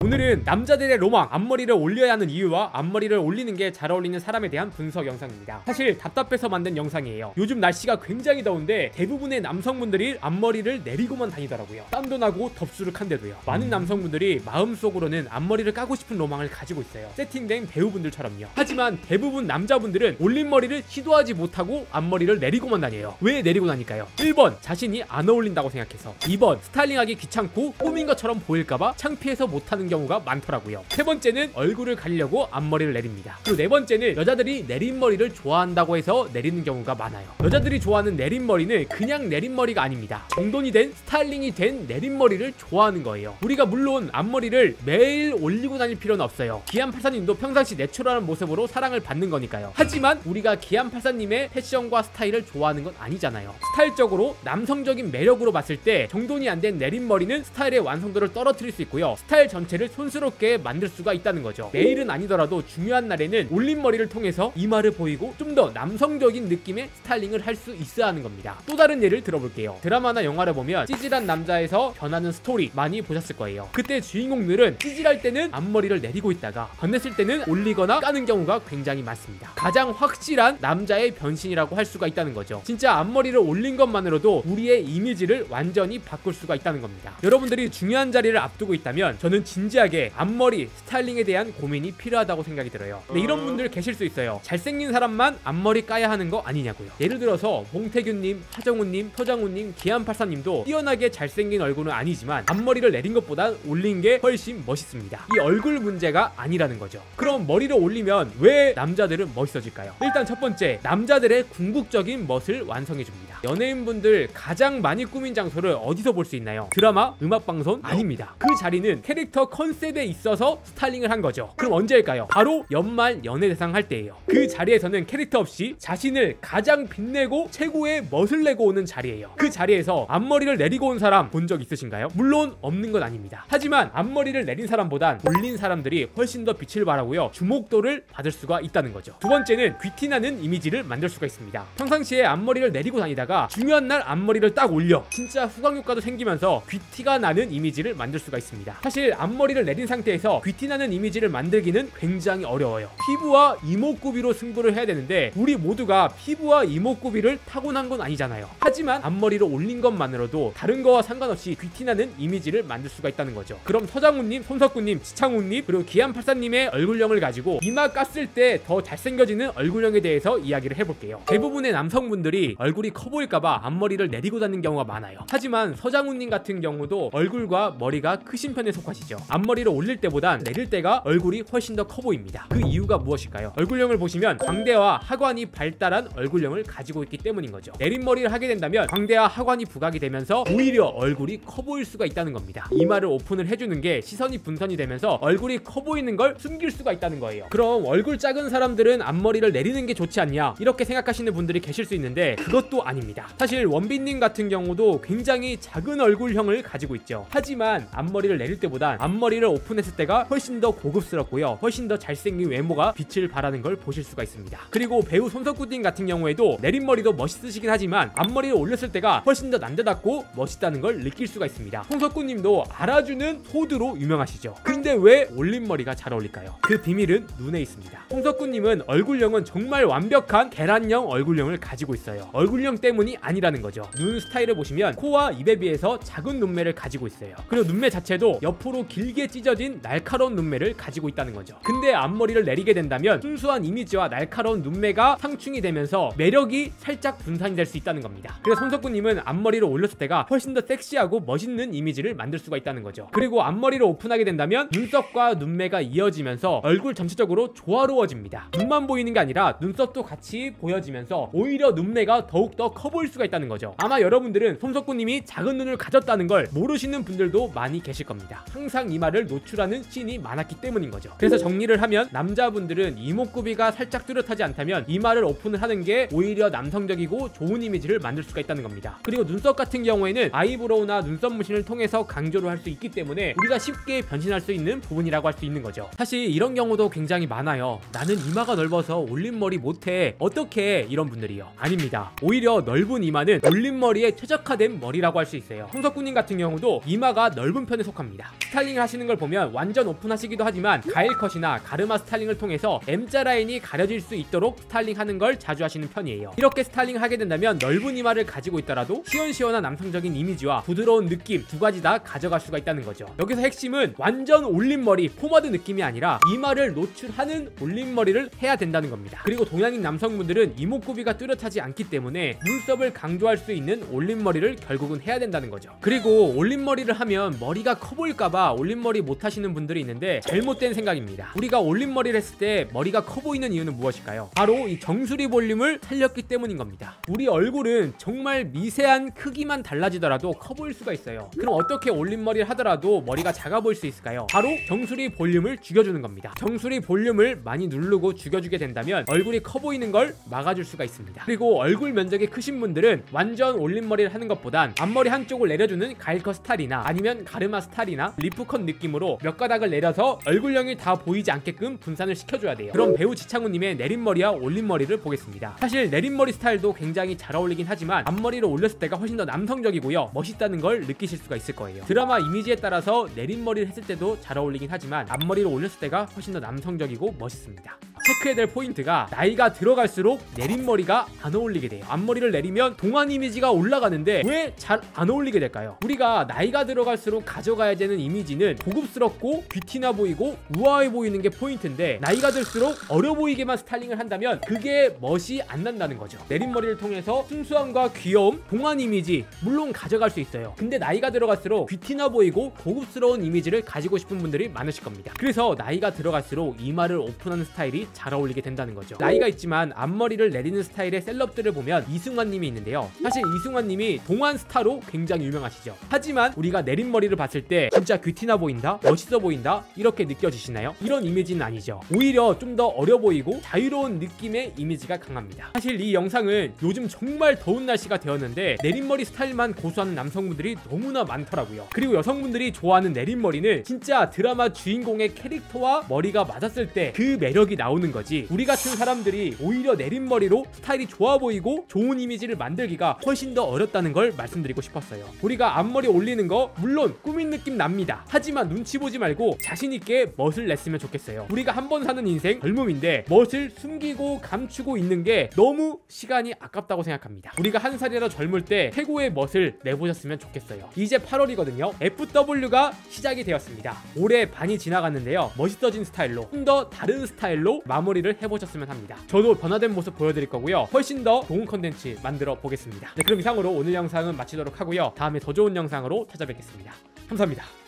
오늘은 남자들의 로망, 앞머리를 올려야 하는 이유와 앞머리를 올리는 게 잘 어울리는 사람에 대한 분석 영상입니다. 사실 답답해서 만든 영상이에요. 요즘 날씨가 굉장히 더운데 대부분의 남성분들이 앞머리를 내리고만 다니더라고요. 땀도 나고 덥수룩한데도요. 많은 남성분들이 마음속으로는 앞머리를 까고 싶은 로망을 가지고 있어요. 세팅된 배우분들처럼요. 하지만 대부분 남자분들은 올린 머리를 시도하지 못하고 앞머리를 내리고만 다녀요. 왜 내리고 다닐까요? 1번 자신이 안 어울린다고 생각해서, 2번 스타일링하기 귀찮고 꾸민 것처럼 보일까봐 창피해서 못하는 경우가 많더라고요. 세 번째는 얼굴을 가리려고 앞머리를 내립니다. 그리고 네 번째는 여자들이 내린 머리를 좋아한다고 해서 내리는 경우가 많아요. 여자들이 좋아하는 내린 머리는 그냥 내린 머리가 아닙니다. 정돈이 된, 스타일링이 된 내린 머리를 좋아하는 거예요. 우리가 물론 앞머리를 매일 올리고 다닐 필요는 없어요. 기안84님도 평상시 내추럴한 모습으로 사랑을 받는 거니까요. 하지만 우리가 기안84님의 패션과 스타일을 좋아하는 건 아니잖아요. 스타일적으로 남성적인 매력으로 봤을 때 정돈이 안 된 내린 머리는 스타일의 완성도를 떨어뜨릴 수 있고요. 스타일 전체를 촌스럽게 만들 수가 있다는 거죠. 매일은 아니더라도 중요한 날에는 올린 머리를 통해서 이마를 보이고 좀 더 남성적인 느낌의 스타일링을 할 수 있어야 하는 겁니다. 또 다른 예를 들어볼게요. 드라마나 영화를 보면 찌질한 남자에서 변하는 스토리 많이 보셨을 거예요. 그때 주인공들은 찌질할 때는 앞머리를 내리고 있다가 변했을 때는 올리거나 까는 경우가 굉장히 많습니다. 가장 확실한 남자의 변신이라고 할 수가 있다는 거죠. 진짜 앞머리를 올린 것만으로도 우리의 이미지를 완전히 바꿀 수가 있다는 겁니다. 여러분들이 중요한 자리를 앞두고 있다면 저는 진지하게 앞머리 스타일링에 대한 고민이 필요하다고 생각이 들어요. 근데 이런 분들 계실 수 있어요. 잘생긴 사람만 앞머리 까야 하는 거 아니냐고요. 예를 들어서 봉태균님, 하정우님, 서장훈님, 기안84님도 뛰어나게 잘생긴 얼굴은 아니지만 앞머리를 내린 것보다 올린 게 훨씬 멋있습니다. 이 얼굴 문제가 아니라는 거죠. 그럼 머리를 올리면 왜 남자들은 멋있어질까요? 일단 첫 번째, 남자들의 궁극적인 멋을 완성해줍니다. 연예인분들 가장 많이 꾸민 장소를 어디서 볼 수 있나요? 드라마, 음악방송? 아닙니다. 그 자리는 캐릭터 컨셉에 있어서 스타일링을 한 거죠. 그럼 언제일까요? 바로 연말 연예대상 할 때예요. 그 자리에서는 캐릭터 없이 자신을 가장 빛내고 최고의 멋을 내고 오는 자리예요. 그 자리에서 앞머리를 내리고 온 사람 본 적 있으신가요? 물론 없는 건 아닙니다. 하지만 앞머리를 내린 사람보단 올린 사람들이 훨씬 더 빛을 발하고요, 주목도를 받을 수가 있다는 거죠. 두 번째는 귀티나는 이미지를 만들 수가 있습니다. 평상시에 앞머리를 내리고 다니다가 중요한 날 앞머리를 딱 올려 진짜 후광효과도 생기면서 귀티가 나는 이미지를 만들 수가 있습니다. 사실 앞머리를 내린 상태에서 귀티나는 이미지를 만들기는 굉장히 어려워요. 피부와 이목구비로 승부를 해야 되는데 우리 모두가 피부와 이목구비를 타고난 건 아니잖아요. 하지만 앞머리를 올린 것만으로도 다른 거와 상관없이 귀티나는 이미지를 만들 수가 있다는 거죠. 그럼 서장훈님, 손석구님, 지창훈님, 그리고 기안84님의 얼굴형을 가지고 이마 깠을 때 더 잘생겨지는 얼굴형에 대해서 이야기를 해볼게요. 대부분의 남성분들이 얼굴이 커 보일까봐 앞머리를 내리고 다니는 경우가 많아요. 하지만 서장훈님 같은 경우도 얼굴과 머리가 크신 편에 속하시죠. 앞머리를 올릴 때보단 내릴 때가 얼굴이 훨씬 더 커 보입니다. 그 이유가 무엇일까요? 얼굴형을 보시면 광대와 하관이 발달한 얼굴형을 가지고 있기 때문인 거죠. 내린 머리를 하게 된다면 광대와 하관이 부각이 되면서 오히려 얼굴이 커 보일 수가 있다는 겁니다. 이마를 오픈을 해주는 게 시선이 분산이 되면서 얼굴이 커 보이는 걸 숨길 수가 있다는 거예요. 그럼 얼굴 작은 사람들은 앞머리를 내리는 게 좋지 않냐, 이렇게 생각하시는 분들이 계실 수 있는데 그것도 아닙니다. 사실 원빈님 같은 경우도 굉장히 작은 얼굴형을 가지고 있죠. 하지만 앞머리를 내릴 때보단 앞머리를 오픈했을 때가 훨씬 더 고급스럽고요, 훨씬 더 잘생긴 외모가 빛을 발하는 걸 보실 수가 있습니다. 그리고 배우 손석구님 같은 경우에도 내린 머리도 멋있으시긴 하지만 앞머리를 올렸을 때가 훨씬 더 남자답고 멋있다는 걸 느낄 수가 있습니다. 손석구님도 알아주는 소두로 유명하시죠. 근데 왜 올린 머리가 잘 어울릴까요? 그 비밀은 눈에 있습니다. 손석구님은 얼굴형은 정말 완벽한 계란형 얼굴형을 가지고 있어요. 얼굴형 때문이 아니라는 거죠. 눈 스타일을 보시면 코와 입에 비해서 작은 눈매를 가지고 있어요. 그리고 눈매 자체도 옆으로 길게 찢어진 날카로운 눈매를 가지고 있다는 거죠. 근데 앞머리를 내리게 된다면 순수한 이미지와 날카로운 눈매가 상충이 되면서 매력이 살짝 분산이 될 수 있다는 겁니다. 그래서 손석구님은 앞머리를 올렸을 때가 훨씬 더 섹시하고 멋있는 이미지를 만들 수가 있다는 거죠. 그리고 앞머리를 오픈하게 된다면 눈썹과 눈매가 이어지면서 얼굴 전체적으로 조화로워집니다. 눈만 보이는 게 아니라 눈썹도 같이 보여지면서 오히려 눈매가 더욱더 커 보일 수가 있다는 거죠. 아마 여러분들은 손석구님이 작은 눈을 가졌다는 걸 모르시는 분들도 많이 계실 겁니다. 항상 이마를 노출하는 씬이 많았기 때문인 거죠. 그래서 정리를 하면 남자분들은 이목구비가 살짝 뚜렷하지 않다면 이마를 오픈을 하는 게 오히려 남성적이고 좋은 이미지를 만들 수가 있다는 겁니다. 그리고 눈썹 같은 경우에는 아이브로우나 눈썹 문신을 통해서 강조를 할 수 있기 때문에 우리가 쉽게 변신할 수 있는 부분이라고 할 수 있는 거죠. 사실 이런 경우도 굉장히 많아요. 나는 이마가 넓어서 올린 머리 못해, 어떻게 해, 이런 분들이요. 아닙니다. 오히려 넓은 이마는 올린 머리에 최적화된 머리라고 할 수 있어요. 손석구님 같은 경우도 이마가 넓은 편에 속합니다. 스타일링을 하실 하시는 걸 보면 완전 오픈하시기도 하지만 가일컷이나 가르마 스타일링을 통해서 M자 라인이 가려질 수 있도록 스타일링하는 걸 자주 하시는 편이에요. 이렇게 스타일링을 하게 된다면 넓은 이마를 가지고 있더라도 시원시원한 남성적인 이미지와 부드러운 느낌 두 가지 다 가져갈 수가 있다는 거죠. 여기서 핵심은 완전 올림머리 포마드 느낌이 아니라 이마를 노출하는 올림머리를 해야 된다는 겁니다. 그리고 동양인 남성분들은 이목구비가 뚜렷하지 않기 때문에 눈썹을 강조할 수 있는 올림머리를 결국은 해야 된다는 거죠. 그리고 올림머리를 하면 머리가 커 보일까봐 올림머리 못 하시는 분들이 있는데 잘못된 생각입니다. 우리가 올림머리를 했을 때 머리가 커 보이는 이유는 무엇일까요? 바로 이 정수리 볼륨을 살렸기 때문인 겁니다. 우리 얼굴은 정말 미세한 크기만 달라지더라도 커 보일 수가 있어요. 그럼 어떻게 올림머리를 하더라도 머리가 작아 보일 수 있을까요? 바로 정수리 볼륨을 죽여주는 겁니다. 정수리 볼륨을 많이 누르고 죽여주게 된다면 얼굴이 커 보이는 걸 막아줄 수가 있습니다. 그리고 얼굴 면적이 크신 분들은 완전 올림머리를 하는 것보단 앞머리 한쪽을 내려주는 가일컷 스타일이나 아니면 가르마 스타일이나 리프컷 느낌으로 몇 가닥을 내려서 얼굴형이 다 보이지 않게끔 분산을 시켜줘야 돼요. 그럼 배우 지창훈님의 내린머리와 올림머리를 보겠습니다. 사실 내린머리 스타일도 굉장히 잘 어울리긴 하지만 앞머리를 올렸을 때가 훨씬 더 남성적이고요, 멋있다는 걸 느끼실 수가 있을 거예요. 드라마 이미지에 따라서 내린머리를 했을 때도 잘 어울리긴 하지만 앞머리를 올렸을 때가 훨씬 더 남성적이고 멋있습니다. 체크해야 될 포인트가 나이가 들어갈수록 내린머리가 안 어울리게 돼요. 앞머리를 내리면 동안 이미지가 올라가는데 왜 잘 안 어울리게 될까요? 우리가 나이가 들어갈수록 가져가야 되는 이미지는 고급스럽고 귀티나 보이고 우아해 보이는 게 포인트인데 나이가 들수록 어려 보이게만 스타일링을 한다면 그게 멋이 안 난다는 거죠. 내린머리를 통해서 순수함과 귀여움, 동안 이미지 물론 가져갈 수 있어요. 근데 나이가 들어갈수록 귀티나 보이고 고급스러운 이미지를 가지고 싶은 분들이 많으실 겁니다. 그래서 나이가 들어갈수록 이마를 오픈하는 스타일이 잘 어울리게 된다는 거죠. 나이가 있지만 앞머리를 내리는 스타일의 셀럽들을 보면 이승환님이 있는데요. 사실 이승환님이 동안 스타로 굉장히 유명하시죠. 하지만 우리가 내린머리를 봤을 때 진짜 귀티나 보인다, 멋있어 보인다 이렇게 느껴지시나요? 이런 이미지는 아니죠. 오히려 좀 더 어려 보이고 자유로운 느낌의 이미지가 강합니다. 사실 이 영상은 요즘 정말 더운 날씨가 되었는데 내린머리 스타일만 고수하는 남성분들이 너무나 많더라고요. 그리고 여성분들이 좋아하는 내린머리는 진짜 드라마 주인공의 캐릭터와 머리가 맞았을 때 그 매력이 나오는 거지, 우리 같은 사람들이 오히려 내린머리로 스타일이 좋아 보이고 좋은 이미지를 만들기가 훨씬 더 어렵다는 걸 말씀드리고 싶었어요. 우리가 앞머리 올리는 거 물론 꾸민 느낌 납니다. 하지만 눈치 보지 말고 자신있게 멋을 냈으면 좋겠어요. 우리가 한 번 사는 인생 젊음인데 멋을 숨기고 감추고 있는 게 너무 시간이 아깝다고 생각합니다. 우리가 한 살이라 젊을 때 최고의 멋을 내보셨으면 좋겠어요. 이제 8월이거든요 FW가 시작이 되었습니다. 올해 반이 지나갔는데요, 멋있어진 스타일로 좀 더 다른 스타일로 마무리를 해보셨으면 합니다. 저도 변화된 모습 보여드릴 거고요, 훨씬 더 좋은 컨텐츠 만들어 보겠습니다. 네, 그럼 이상으로 오늘 영상은 마치도록 하고요, 다음에 더 좋은 영상으로 찾아뵙겠습니다. 감사합니다.